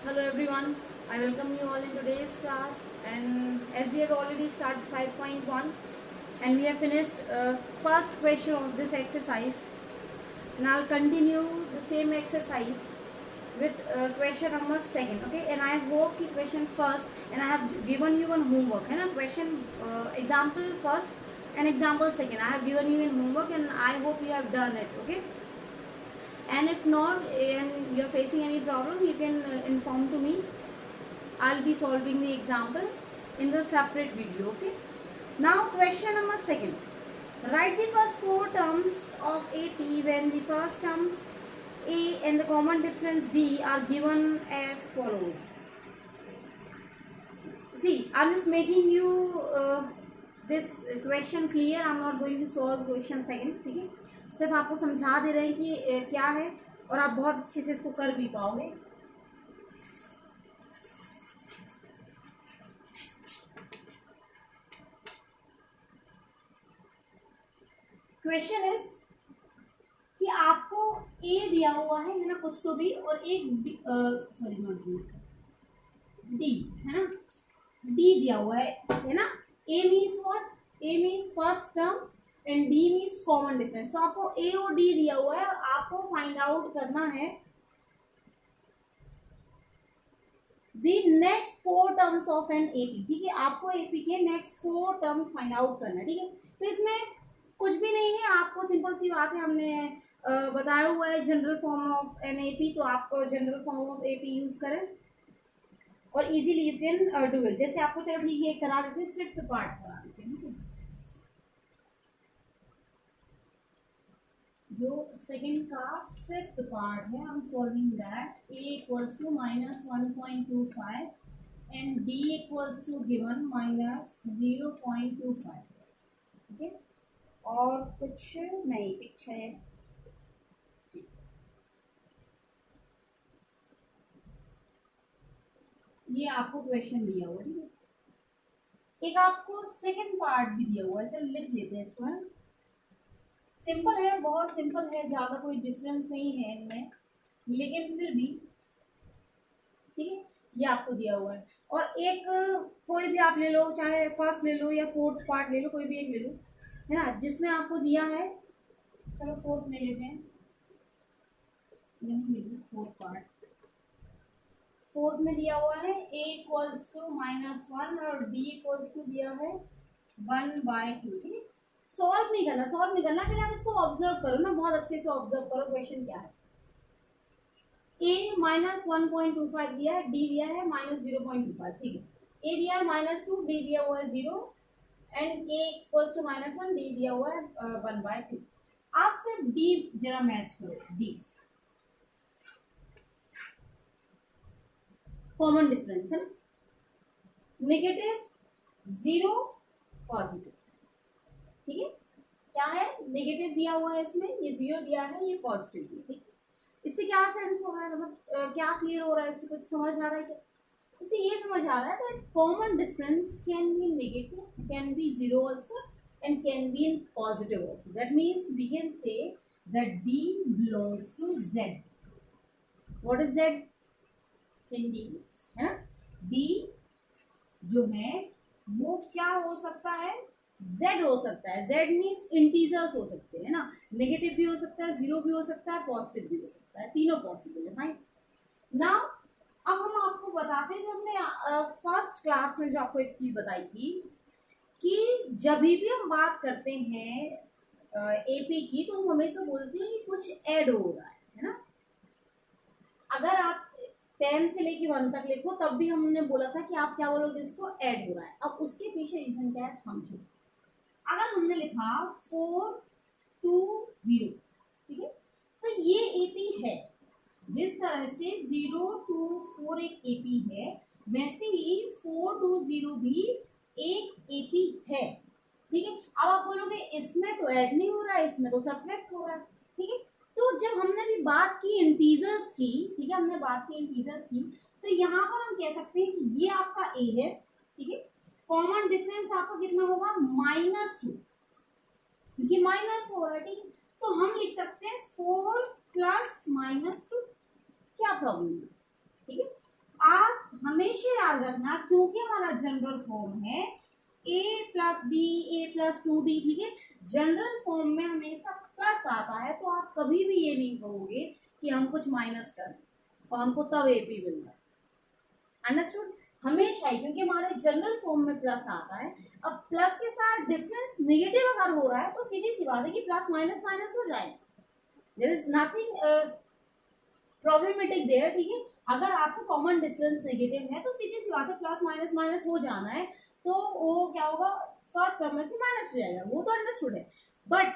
Hello everyone, I welcome you all in today's class, and as we have already started 5.1 and we have finished first question of this exercise, and I'll continue the same exercise with question number second. Okay, and I hope the question first, and I have given you one homework and a question example first and example second. I have given you in homework and I hope you have done it. Okay, and if not and you're facing any problem, you can inform to me. I'll be solving the example in the separate video. Okay, now question number second. Write the first four terms of AP when the first term A and the common difference D are given as follows. See, I'm just making you this question clear. I'm not going to solve question second. ठीक है, सिर्फ आपको समझा दे रहे हैं कि क्या है और आप बहुत अच्छे से इसको कर भी पाओगे. क्वेश्चन इज कि आपको ए दिया हुआ है ना, कुछ तो भी, और एक सॉरी नॉट डी है ना, डी दिया हुआ है ना. A means what? A means first term and D means common difference. तो आपको ए और डी दिया हुआ है और आपको फाइंड आउट करना है the next four terms of an AP. ठीक है, आपको एपी के next four terms find out करना है. ठीक है, तो इसमें कुछ भी नहीं है, आपको सिंपल सी बात है, हमने बताया हुआ है general form of an AP, तो आपको general form of AP use करें और easily you can do it. जैसे आपको चलो ठीक है करा देते हैं, फिफ्थ पार्ट करा देते हैं. जो सेकंड का फिफ्थ पार्ट है, हम solving that a equals to -1.25 and d equals to given -0.25. ठीक है, और कुछ नहीं पिक्चर है. ये आपको क्वेश्चन दिया हुआ है. ठीक है, एक आपको सेकंड पार्ट भी दिया हुआ है. चलो लिख लेते हैं इसको. है सिंपल है, बहुत सिंपल है, ज़्यादा कोई डिफरेंस नहीं है इनमें, लेकिन फिर भी ठीक है ये आपको दिया हुआ है. और एक कोई भी आप ले लो, चाहे फर्स्ट ले लो या फोर्थ पार्ट ले लो, कोई भी एक ले लो, है ना, जिसमें आपको दिया है. चलो फोर्थ ले लेते हैं, नहीं ले लो फोर्थ पार्ट. फोर्थ में दिया हुआ है a इक्वल्स टू -1 और d इक्वल्स टू दिया है 1/2. ठीक है, सॉल्व नहीं करना, फिर आप इसको ऑब्जर्व करो ना, बहुत अच्छे से ऑब्जर्व करो क्वेश्चन क्या है. a -1.25 दिया है, d दिया है -0.25. ठीक है, a दिया है -2, d दिया हुआ है 0 and a equals to -1, d दिया हुआ है 1/2. आप सिर्फ d जरा मैच करो. d कॉमन डिफरेंस है ना, नेगेटिव, 0, पॉजिटिव. ठीक है, क्या है, नेगेटिव दिया हुआ है इसमें, ये 0 दिया है, ये पॉजिटिव दिया. ठीक है, इससे क्या सेंस हो रहा है, मतलब क्या क्लियर हो रहा है, इससे कुछ समझ आ रहा है क्या? इससे ये समझ आ रहा है that common difference can be negative, can be 0 also and can be in positive also. That means we can say that d belongs to z. What is z? Integers है ना. d जो है वो क्या हो सकता है, z हो सकता है. z मीन्स इंटीजर्स हो सकते हैं ना, नेगेटिव भी हो सकता है, 0 भी हो सकता है, पॉजिटिव भी हो सकता है, तीनों पॉसिबल है. फाइन. नाउ अब हम आपको बताते हैं, जो हमने फर्स्ट क्लास में जो आपको एक चीज बताई थी कि जब भी हम बात करते हैं एपी की, तो हम हमेशा बोलते हैं कि कुछ ऐड हो रहा है ना. अगर आप 10 से लेके 1 तक लिखो, तब भी हमने बोला था कि आप क्या बोलोगे, इसको ऐड हो रहा है. अब उसके पीछे रीजन क्या है समझो. अगर हमने लिखा 4 2 0, ठीक है, तो ये एपी है. जिस तरह से 0 2 4 एक एपी है, वैसे ही 4 2 0 भी एक एपी है. ठीक है, अब आप बोलोगे इसमें तो ऐड नहीं हो रहा है, इसमें तो सब्ट्रैक्ट हो रहा है. ठीक है, तो जब हमने भी बात की इंटीजर्स की, ठीक है, हमने बात की इंटीजर्स की, तो यहाँ पर हम कह सकते हैं कि ये आपका a है. ठीक है, कॉमन डिफरेंस आपका कितना होगा, -2, क्योंकि माइनस हो रहा है. ठीक है, तो हम लिख सकते हैं 4 + -2. क्या प्रॉब्लम है. ठीक है, हमेशा याद रखना, क्योंकि हमारा जनरल फॉर्म है a plus b a plus 2d, ठीक है। जनरल फॉर्म में हमेशा प्लस आता है, तो आप कभी भी ये नहीं कहोगे कि हम कुछ माइनस करें और हमको तब एपी मिल रहा है। अंडरस्टूड? हमेशा ही, क्योंकि हमारे जनरल फॉर्म में प्लस आता है। अब प्लस के साथ डिफरेंस नेगेटिव अगर हो रहा है तो सीधी सी बात है कि प्लस माइनस माइनस हो जाए, there is nothing problematic there, ठीक है। अगर आपका कॉमन डिफरेंस नेगेटिव है तो सीधी सी बात है प्लस माइनस माइनस हो जाना है, तो वो क्या होगा, फर्स्ट टर्म में से माइनस हो जाएगा, वो तो अंडरस्टूड है। But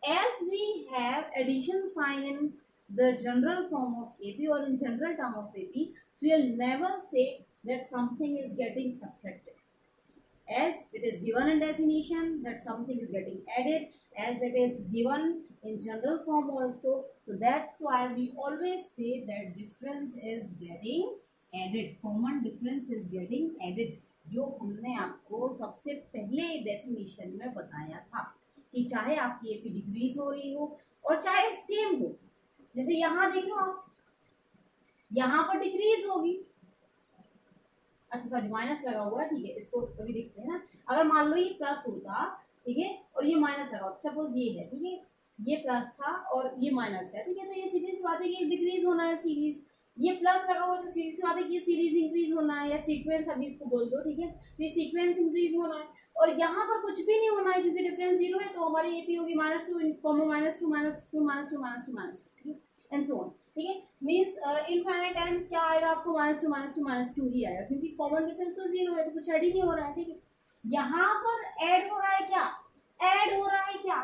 as we have addition sign in the general form of AP or in general term of AP, so you'll never say that something is getting subtracted, as it is given in definition that something is getting added, as it is given in general form also. So that's why we always say that difference is getting added, common difference is getting added, जो हमने आपको सबसे पहले definition में बताया था कि चाहे आपकी AP डिक्रीज हो रही हो और चाहे सेम हो। जैसे यहाँ देख लो आप, यहाँ पर डिक्रीज होगी, अच्छा सॉरी माइनस लगा हुआ है, ठीक है, इसको कभी देखते हैं ना। अगर मान लो ये प्लस होता, ठीक है, और ये माइनस लगा होता, सपोज ये है, ठीक है, ये प्लस था और ये माइनस है, ठीक है, तो ये सीधी सी बात है कि डिक्रीज होना है सीरीज। ये प्लस लगा हुआ है तो सीधी सी बात है कि ये सीरीज इंक्रीज होना है, या सीक्वेंस अभी इसको बोल दो, ठीक है, तो ये सीक्वेंस इंक्रीज होना है। और यहाँ पर कुछ भी नहीं होना है क्योंकि डिफरेंस जीरो है, तो हमारी एपी होगी -2 -2 -2 एंड सो ऑन, ठीक है। मीन्स इनफाइनाइट टाइम्स क्या आएगा आपको, -2 -2 ही आएगा, क्योंकि कॉमन डिफरेंस तो जीरो है, तो कुछ ऐड ही नहीं हो रहा है, ठीक है। यहाँ पर ऐड हो रहा है क्या, ऐड हो रहा है क्या,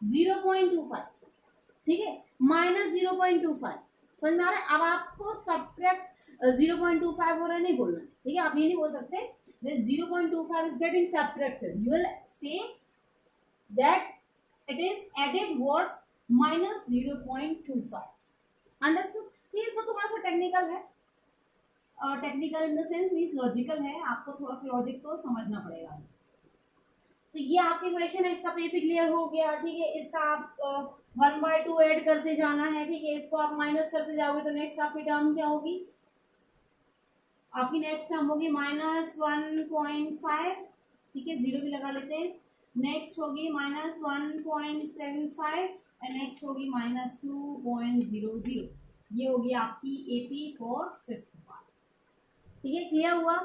-0.25, ठीक है, -0.25, समझ में आ रहा है। अब आपको सब्ट्रैक्ट 0.25 हो रहा है नहीं बोलना, ठीक है, आप ये नहीं बोल सकते 0.25 is getting subtracted, you will say that it is added what, -0.25, understood. तो ये तो थोड़ा सा टेक्निकल है, technical in the sense means logical है, आपको थोड़ा सा लॉजिक तो समझना पड़ेगा। तो ये आपके क्वेश्चन है, इसका पेपर क्लियर हो गया, ठीक है। इसका आप 1/2 ऐड करते जाना है, ठीक है, इसको आप माइनस करते जाओगे तो नेक्स्ट आपकी टर्म क्या होगी, आपकी नेक्स्ट टर्म होगी -1.5, ठीक है, जीरो भी लगा लेते हैं। नेक्स्ट होगी -1.75 एंड नेक्स्ट होगी -2.00, ये होगी आपकी एपी फॉर 5th पार्ट, ठीक है, क्लियर हुआ।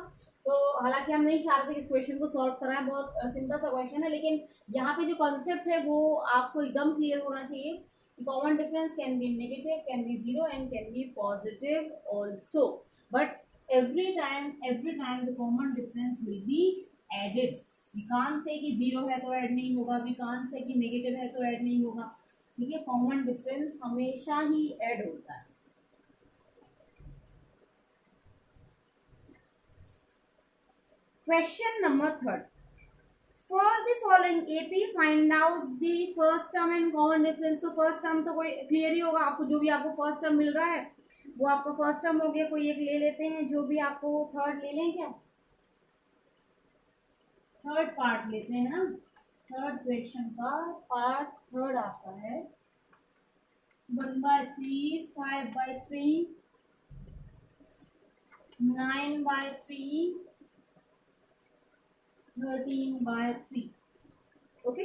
तो हालांकि हम नहीं चाहते कि इस क्वेश्चन को सॉल्व कराएं, बहुत सिंपल सा क्वेश्चन है, लेकिन यहाँ पे जो कॉन्सेप्ट है वो आपको एकदम क्लियर होना चाहिए। Common difference can be negative, can B zero and can B positive also, but every time the common difference will be added. We can't say कि जीरो है तो ऐड नहीं होगा, we can't say कि negative है तो add नहीं होगा, ठीक है। कॉमन डिफरेंस हमेशा ही ऐड होता है। Question number 3, for the following AP find out the first term and common difference. तो फर्स्ट टर्म तो कोई क्लियर ही होगा आपको, जो भी आपको फर्स्ट टर्म मिल रहा है वो आपका फर्स्ट टर्म हो गया, कोई एक ले लेते हैं, जो भी आपको थर्ड ले लें, क्या थर्ड पार्ट लेते हैं ना, थर्ड क्वेश्चन का पार्ट थर्ड आता है 1/3, 5/3, 9/3, 13/3, ओके।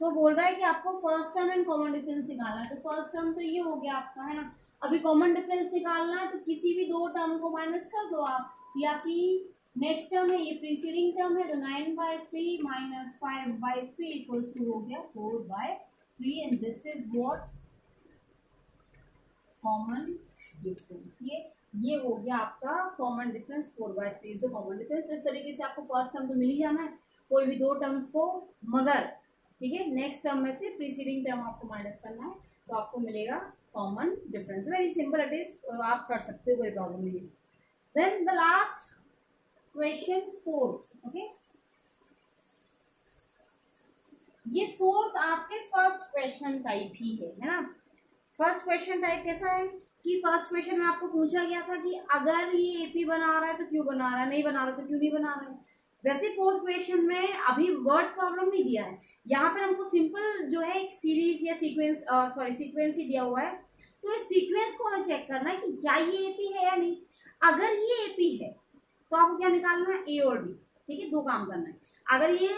तो बोल रहा है कि आपको first term and common difference निकालना है। तो फर्स्ट टर्म तो ये हो गया आपका, है ना। अभी कॉमन डिफरेंस निकालना है तो किसी भी दो टर्म को माइनस कर दो आप, या कि नेक्स्ट टर्म है, ये प्रीसीडिंग टर्म है, तो 9/3 - 5/3 इक्वल्स टू हो गया 4/3 and this is what common difference. ये हो गया आपका common difference 4/3 is the common difference. तो इस तरीके से आपको फर्स्ट टर्म तो मिल ही जाना है, कोई भी दो टर्म्स को, मगर ठीक है नेक्स्ट टर्म में से प्रीसीडिंग टर्म आपको माइनस करना है तो आपको मिलेगा common difference. Very simple it is, आप कर सकते हो, कोई प्रॉब्लम नहीं है। Then the last question 4, okay. ये फोर्थ आपके फर्स्ट क्वेश्चन टाइप ही है ना। फर्स्ट क्वेश्चन टाइप कैसा है कि फर्स्ट क्वेश्चन में आपको पूछा गया था कि अगर ये एपी बना रहा है तो क्यों बना रहा है, नहीं बना रहा तो क्यों नहीं बना रहा है। वैसे फोर्थ क्वेश्चन में अभी वर्ड प्रॉब्लम नहीं दिया है, यहाँ पर हमको सिंपल जो है एक सीरीज या सीक्वेंस सीक्वेंस ही दिया हुआ है। तो इस सीक्वेंस को हमें चेक करना है कि क्या ये एपी है या नहीं। अगर ये एपी है तो आपको क्या निकालना है, ए और डी, ठीक है, दो काम करना है। अगर ये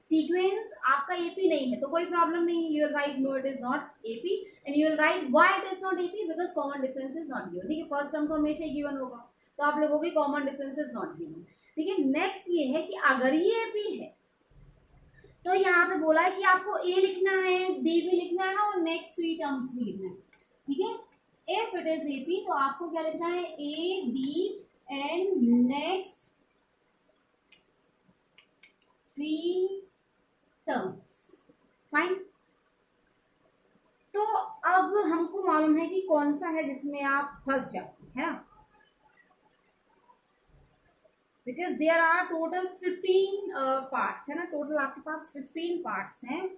सीक्वेंस आपका एपी नहीं है तो कोई प्रॉब्लम नहीं है, you will write no it is not AP and you will write why it is not AP, because common difference is not given, ठीक है, फर्स्ट टर्म तो हमेशा गिवन होगा, तो आप लोगोगे common difference is not given, ठीक है। नेक्स्ट ये है कि अगर ये एपी है तो यहाँ पे बोला है कि आपको ए लिखना है, डी भी लिखना है और नेक्स्ट थ्री टर्म्स भी लिखना है, ठीक है। इफ इट इज एपी तो आपको क्या लिखना है, A D and next three terms, fine. तो अब हमको मालूम है कि कौन सा है जिसमें आप फंस जाते हैं, है ना, because there are total 15 parts है ना, टोटल आपके पास 15 पार्ट्स हैं,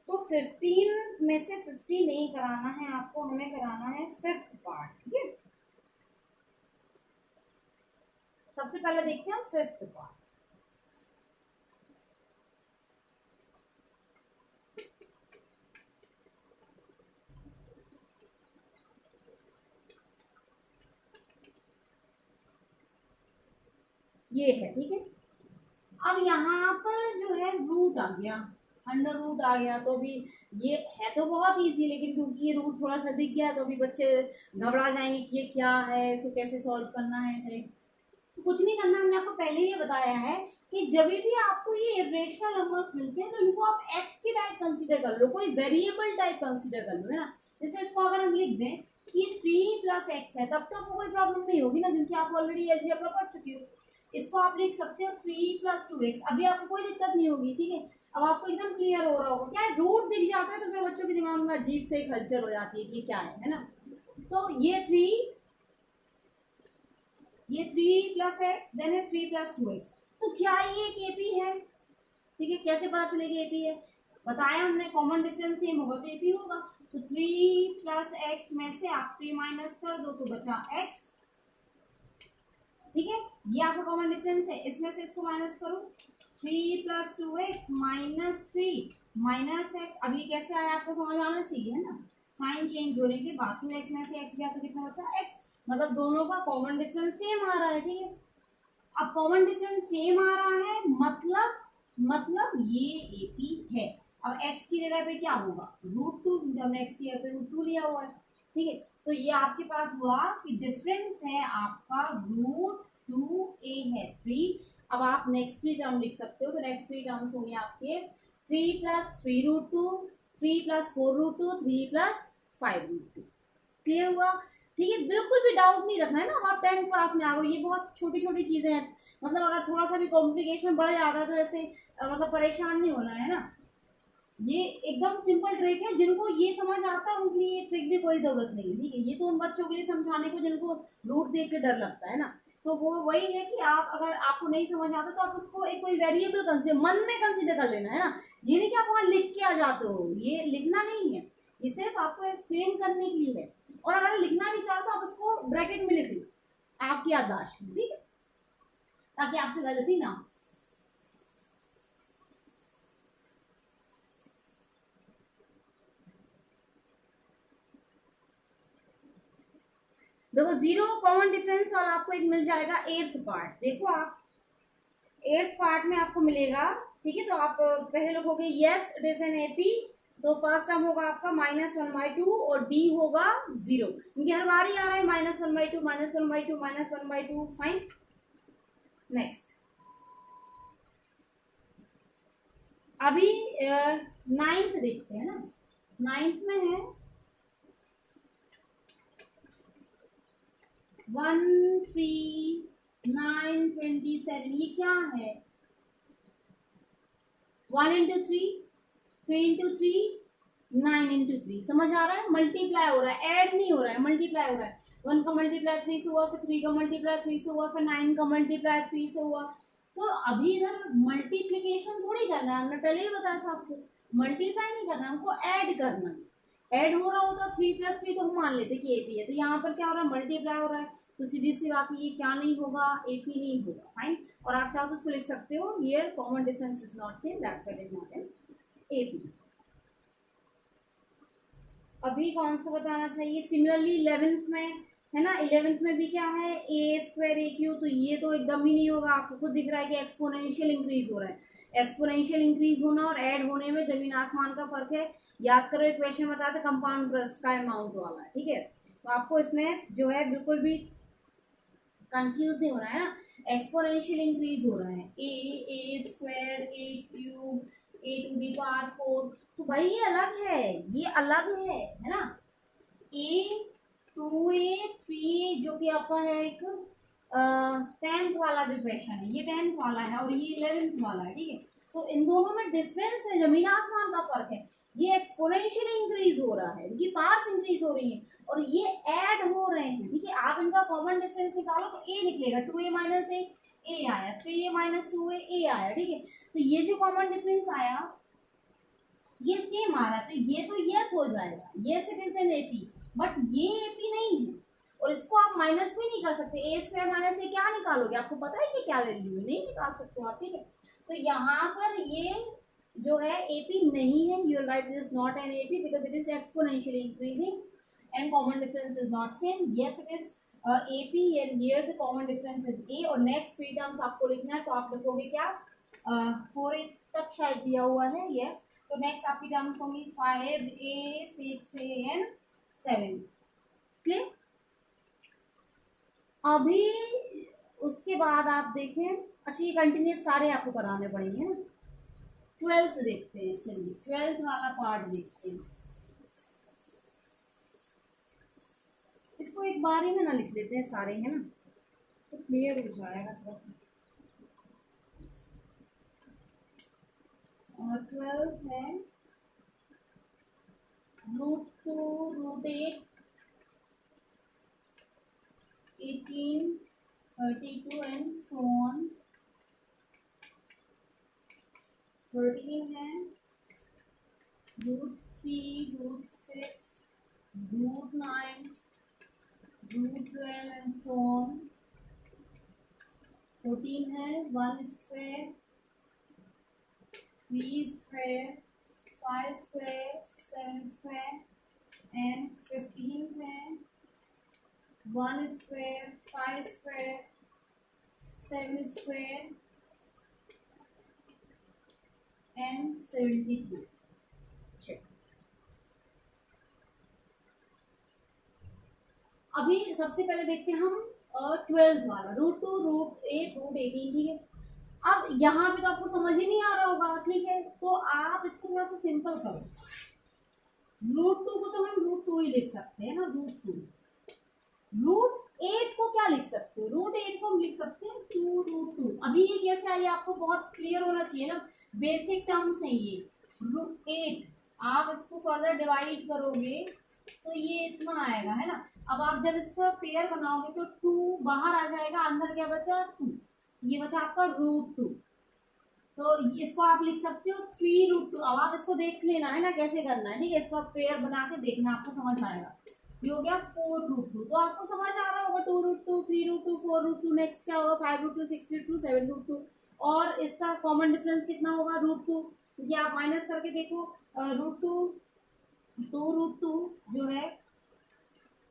तो 15 में से 50 नहीं कराना है आपको, हमें कराना है फिफ्थ पार्ट, ठीक है। सबसे पहले देखते हैं हम फिफ्थ पार्ट। ये है, ठीक है। अब यहाँ पर जो है रूट आ गया, अंडर रूट आ गया, तो अभी ये है तो बहुत इजी, लेकिन क्योंकि ये रूट थोड़ा सा दिख गया तो अभी बच्चे घबरा जाएंगे कि ये क्या है, इसको कैसे सॉल्व करना है। तो कुछ नहीं करना, हमने आपको पहले ही बताया है कि जब भी आपको ये इरेशनल नंबर्स मिलते हैं तो इनको आप एक्स की टाइप कंसीडर कर लो, कोई वेरिएबल टाइप कंसीडर कर लो, है ना। जैसे इसको अगर हम लिख दें कि 3 + x है, तब तो आपको कोई प्रॉब्लम नहीं होगी ना, क्योंकि आप ऑलरेडी अलजेब्रा पढ़ चुकी हो। इसको आप लिख सकते हो 3 + 2x, अभी आपको कोई दिक्कत नहीं होगी, ठीक है। अब आपको एकदम क्लियर हो रहा होगा, क्या है, रूट दिख जाता है तो फिर बच्चों के दिमाग में अजीब से एक हलचल हो जाती है कि क्या है ना। तो ये 3 + x देन है 3 + 2x, तो क्या ये एक एपी है, ठीक है। कैसे पता चलेगा एपी है, बताया हमने, कॉमन डिफरेंस सेम होगा तो एपी होगा। तो 3 + x में से आप 3 माइनस कर दो तो बचा x, ठीक है, ये आपका कॉमन डिफरेंस है। इसमें से इसको माइनस करो, 3 + 2x -3 -x, अब ये कैसे आया आपको समझ आना चाहिए, है ना, साइन चेंज होने के बाद 2x में से x गया तो कितना बचा x, मतलब दोनों का कॉमन डिफरेंस सेम आ रहा है, ठीक है। अब कॉमन डिफरेंस सेम आ रहा है मतलब ये एपी है। अब x की जगह पे क्या होगा, √2, हमने x की जगह पे √2 लिया हुआ है, ठीक है। तो ये आपके पास हुआ कि डिफरेंस है आपका √2a है 3। अब आप नेक्स्ट थ्री टर्म लिख सकते हो, तो नेक्स्ट थ्री टर्म्स होंगे आपके 3 + 3√2, 3 + 4√2, 3 + 5√2। क्लियर हुआ, ठीक है। बिल्कुल भी डाउट नहीं रखना है ना, आप 10th क्लास में आ गए, ये बहुत छोटी छोटी चीजें हैं, मतलब अगर थोड़ा सा भी कॉम्प्लिकेशन बढ़ जाता है तो ऐसे मतलब परेशान नहीं होना है ना। ये एकदम सिंपल ट्रिक है, जिनको ये समझ आता है उनके लिए ट्रिक भी कोई जरूरत नहीं है, ठीक है। ये तो उन बच्चों के लिए समझाने को जिनको रूट देख के डर लगता है ना, तो वो वही है कि आप अगर आपको नहीं समझ आता तो आप उसको एक कोई वेरिएबल कंसीडर मन में कंसीडर कर लेना, है ना। ये नहीं कि आप वहां लिख के आ जाते हो, ये लिखना नहीं है, ये सिर्फ आपको एक्सप्लेन करने के लिए है। और अगर लिखना भी चाहो तो आप उसको ब्रैकेट में लिख लो आपकी याददाश्त में, ठीक है, ताकि आपसे गलती ना हो। देखो जीरो कॉमन डिफरेंस वाला आपको एक मिल जाएगा 8th पार्ट, देखो आप 8th पार्ट में आपको मिलेगा, ठीक है। तो आप पहले लिखोगे yes it is an AP, तो फर्स्ट टर्म होगा आपका -1/2 और डी होगा 0, क्योंकि हर बार ही आ रहा है -1/2 -1/2 -1/2, फाइन। नेक्स्ट अभी 9th देखते हैं ना, 9th में है 1 3 9 27, ये क्या है, 1 × 3 3 × 3 9 × 3, समझ आ रहा है, मल्टीप्लाई हो रहा है, ऐड नहीं हो रहा है, मल्टीप्लाई हो रहा है। 1 का मल्टीप्लाई 3 से हुआ, फिर 3 का मल्टीप्लाई 3 से हुआ, फिर 9 का मल्टीप्लाई 3 से हुआ। तो अभी इधर मल्टीप्लीकेशन थोड़ी करना है, हमने पहले ही बताया था आपको, मल्टीप्लाई नहीं करना, हमको ऐड करना है। ऐड हो रहा होता 3 + 3 तो हम मान लेते कि एपी है, तो यहाँ पर क्या हो रहा है, मल्टीप्लाई हो रहा है, तो सीधी सी बात है ये क्या नहीं होगा, एपी नहीं होगा, फाइन। और आप चाहो तो उसको लिख सकते हो, here common difference is not same, that's why it is not an AP. अभी कौन सा बताना चाहिए, सिमिलरली 11th में है ना। 11th में भी क्या है, ए स्क्वायर ए क्यू, तो ये तो एकदम ही नहीं होगा, आपको खुद दिख रहा है कि एक्सपोनेंशियल इंक्रीज हो रहा है। एक्सपोनेंशियल इंक्रीज होना और ऐड होने में जमीन आसमान का फर्क है। याद करो, एक क्वेश्चन बताते कंपाउंड इंटरेस्ट का अमाउंट वाला, ठीक है। तो आपको इसमें जो है बिल्कुल भी कंफ्यूज नहीं हो रहा है ना, एक्सपोनेंशियल इंक्रीज हो रहा है। A square A cube A to the power 4, तो भाई ये अलग है, ये अलग है ना। ए 2a 3a जो कि आपका है एक 10th वाला जो क्वेश्चन है, ये 10th वाला है और ये 11th वाला है, ठीक है। तो इन दोनों में डिफरेंस है, जमीन आसमान का फर्क है। ये एक्सपोनेंशियल इंक्रीज हो रहा है, इनकी पार्ट्स इंक्रीज हो रही है और ये ऐड हो रहे हैं, ठीक है। आप इनका कॉमन डिफरेंस निकालो तो ए निकलेगा, 2a माइनस ए आया, 3a माइनस 2a ए आया, ठीक है। तो ये जो कॉमन डिफरेंस आया ये सेम आ रहा है, तो ये तो यस हो जाएगा, yes it is an AP, but ये एपी नहीं है और इसको आप माइनस भी नहीं कर सकते। ए स्क्वायर माइनस ए क्या निकालोगे, आपको पता है कि क्या वैल्यू है, नहीं निकाल सकते हो आप, ठीक है। तो यहाँ पर ये जो है एपी नहीं है, you right this not an AP because it is exponentially increasing and common difference is not same. Yes it is AP, here the common difference is a. और नेक्स्ट 3 टर्म्स आपको लिखना है, तो आप लिखोगे क्या, 4a तक शायद दिया हुआ है, यस। तो नेक्स्ट आपकी टर्म्स होंगी 5a 6a एंड 7, क्लियर। अभी उसके बाद आप देखें, अच्छा ये कंटिन्यूस सारे आपको कराने पड़ेंगे ना। 12th देखते हैं, चलिए 12th वाला पार्ट देखते हैं। इसको एक बार ही में ना लिख लेते हैं सारे, है ना, तो क्लियर हो जाएगा थोड़ा सा। और 12th है √2 √8 18 32 एंड सो ऑन। 13 है √3 √6 √9 √12 एंड सो ऑन। 14 है 1 square 3 square 5 square 7 square and 15 है 1 स्क्वायर 5 स्क्वायर 7 स्क्वायर एंड 73। अभी सबसे पहले देखते हैं हम 12th वाला √2 √8 √18, ठीक है। अब यहाँ पे तो आपको समझ ही नहीं आ रहा होगा, ठीक है, तो आप इसको थोड़ा सा सिंपल करो। √2 को तो हम √2 ही लिख सकते हैं ना, √2। √8 को क्या लिख सकते हो, √8 को हम लिख सकते हैं 2 √2। अभी ये कैसे आई आपको बहुत क्लियर होना चाहिए ना, बेसिक टर्म्स है ये। √8 आप इसको फर्दर डिवाइड करोगे तो ये इतना आएगा, है ना। अब आप जब इसका पेयर बनाओगे तो 2 बाहर आ जाएगा, अंदर क्या बचा 2, ये बचा आपका √2। तो इसको आप लिख सकते हो 3 √2। अब आप इसको देख लेना है ना कैसे करना है, ठीक है, इसका पेयर बना के देखना, आपको समझ आएगा। ये हो गया 4 √2, तो आपको समझ आ रहा होगा 2 √2 3 √2 4 √2, नेक्स्ट क्या होगा 5 √2 6 √2 7 √2। और इसका कॉमन डिफरेंस कितना होगा √2, क्योंकि आप माइनस करके देखो √2 2 √2 जो है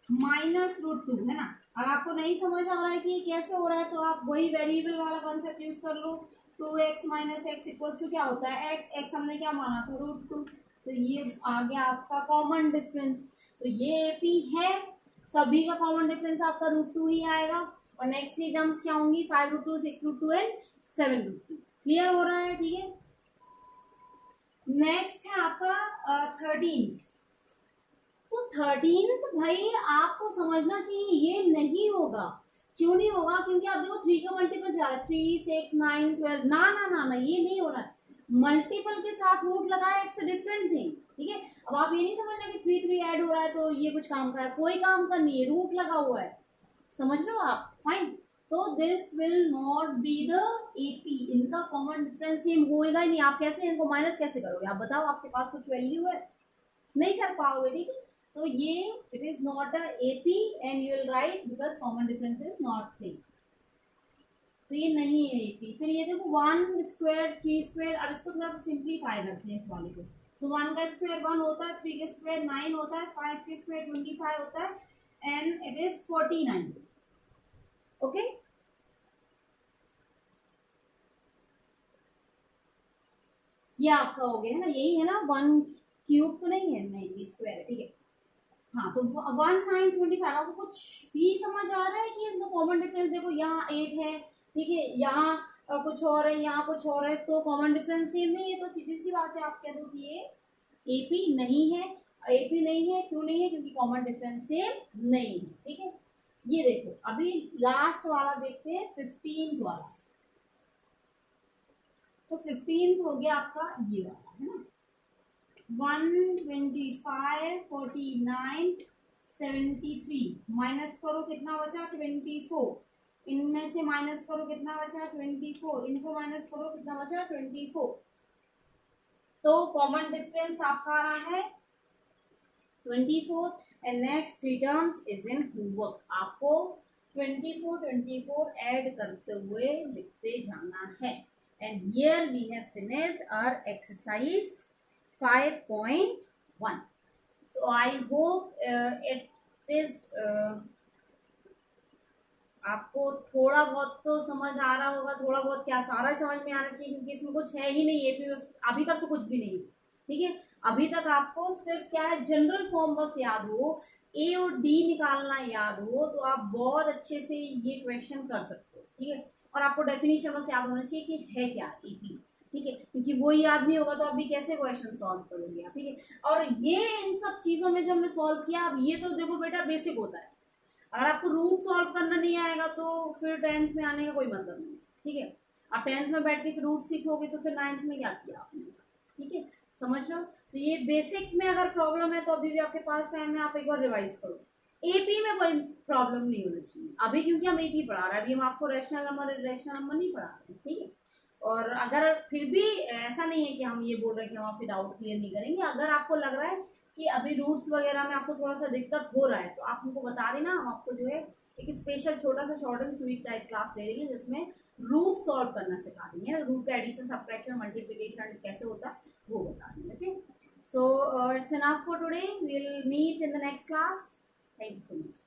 माइनस √2, है ना। अगर आपको नहीं समझ आ रहा है कि ये कैसे हो रहा है तो आप वही वेरिएबल वाला कॉन्सेप्ट यूज कर लो। 2x minus x equals to क्या होता है, x हमने क्या माना था √2, तो ये आ गया आपका कॉमन डिफरेंस। तो ये एपी है, सभी का कॉमन डिफरेंस आपका √2 ही आएगा। और नेक्स्ट की टर्म्स क्या होंगी 5 √2 6 √2 एंड 7 √2। क्लियर हो रहा है, ठीक है। नेक्स्ट है आपका 13। तो 13 तो भाई आपको समझना चाहिए ये नहीं होगा। क्यों नहीं होगा, क्योंकि आप देखो 3 का मल्टीपल जा रहा है, 3 6 9 12, ना ना ना ना ये नहीं हो रहा है। मल्टीपल के साथ रूट लगाया, इट्स अ डिफरेंट थिंग, ठीक है। अब आप ये नहीं समझना कि 3 3 ऐड हो रहा है तो ये कुछ काम का है, कोई काम का नहीं है, रूट लगा हुआ है, समझ लो आप, फाइन। तो this will not be the AP, इनका कॉमन डिफरेंस सेम होएगा ही नहीं। आप कैसे इनको माइनस कैसे करोगे, आप बताओ, आपके पास कुछ वैल्यू है, नहीं कर पाओगे, ठीक है। तो ये it is not a AP and you will right because common difference is not same, तो ये नहीं है एपी। फिर ये देखो 1 स्क्वायर 3 स्क्वायर, अब इसको थोड़ा सा सिंप्लीफाई करते हैं इस वाले को। तो 1 का स्क्वायर 1 होता है, 3 का स्क्वायर 9 होता है, 5 का स्क्वायर 25 होता है and it is 49. Okay. ये आपका हो गया है ना, यही है ना, 1 क्यूब तो नहीं है, नहीं ये स्क्वायर है, ठीक है। हाँ तो 1925 आपको कुछ भी समझ आ रहा है कि इनका कॉमन डिफरेंस देखो, यहाँ 8 है, ठीक है, यहाँ कुछ और है, यहाँ कुछ और है, तो कॉमन डिफरेंस सेम नहीं है, तो सीधी सी बात है आप कह दो कि ये एपी नहीं है। एपी नहीं है, क्यों नहीं है? क्योंकि कॉमन डिफरेंस सेम नहीं है, ठीक है। ये देखो अभी लास्ट वाला देखते हैं, 15th वाला। तो 15th हो गया आपका ये वाला, है ना, 125, 49, 73 माइनस करो कितना बचा, 24। इनमें से माइनस करो कितना बचा, 24। इनको माइनस करो कितना बचा, 24। तो कॉमन डिफरेंस आपका आ रहा है 24 and next 3 terms is in homework. आपको 24 ऐड करते हुए लिखते जाना है। And here we have finished our exercise 5.1. So I hope it is आपको थोड़ा बहुत तो समझ आ रहा होगा, थोड़ा बहुत क्या सारा समझ में आना चाहिए, क्योंकि इसमें कुछ है ही नहीं, ये अभी तक तो कुछ भी नहीं, ठीक है। अभी तक आपको सिर्फ क्या है, जनरल फॉर्म बस याद हो, ए और डी निकालना याद हो, तो आप बहुत अच्छे से ये क्वेश्चन कर सकते हो, ठीक है। और आपको डेफिनेशन बस याद होना चाहिए कि है क्या एपी, ठीक है, क्योंकि वो याद नहीं होगा तो अभी कैसे क्वेश्चन सॉल्व करोगे आप, ठीक है। और ये इन सब चीजों में जो हमने सॉल्व किया, अब ये तो देखो बेटा बेसिक होता है, अगर आपको रूट सॉल्व करना नहीं आएगा तो फिर 10th में आने का कोई मतलब नहीं, ठीक है। आप 10th में बैठ के फिर रूट सीखोगे तो फिर 9th में क्या किया आपने, ठीक है, समझ लो। तो ये बेसिक में अगर प्रॉब्लम है तो अभी भी आपके पास टाइम है, आप एक बार रिवाइज करो। एपी में कोई प्रॉब्लम नहीं होनी चाहिए अभी, क्योंकि हम एपी पढ़ा रहे हैं, अभी हम आपको रैशनल नंबर इरेशनल नंबर नहीं पढ़ा रहे हैं, ठीक है। और अगर फिर भी ऐसा नहीं है कि हम ये बोल रहे हैं कि हम आपके डाउट क्लियर नहीं करेंगे, अगर आपको लग रहा है कि अभी रूट्स वगैरह में आपको थोड़ा सा दिक्कत हो रहा है तो आप हमको बता देना, हम आपको जो है एक स्पेशल छोटा सा short and sweet type class ले लेंगे जिसमें रूट सॉल्व करना सिखा देंगे, रूट का एडिशन सब्ट्रैक्शन मल्टीप्लिकेशन कैसे होता है वो बता देंगे, okay. So it's enough for today, we will meet in the next class. Thank you so much.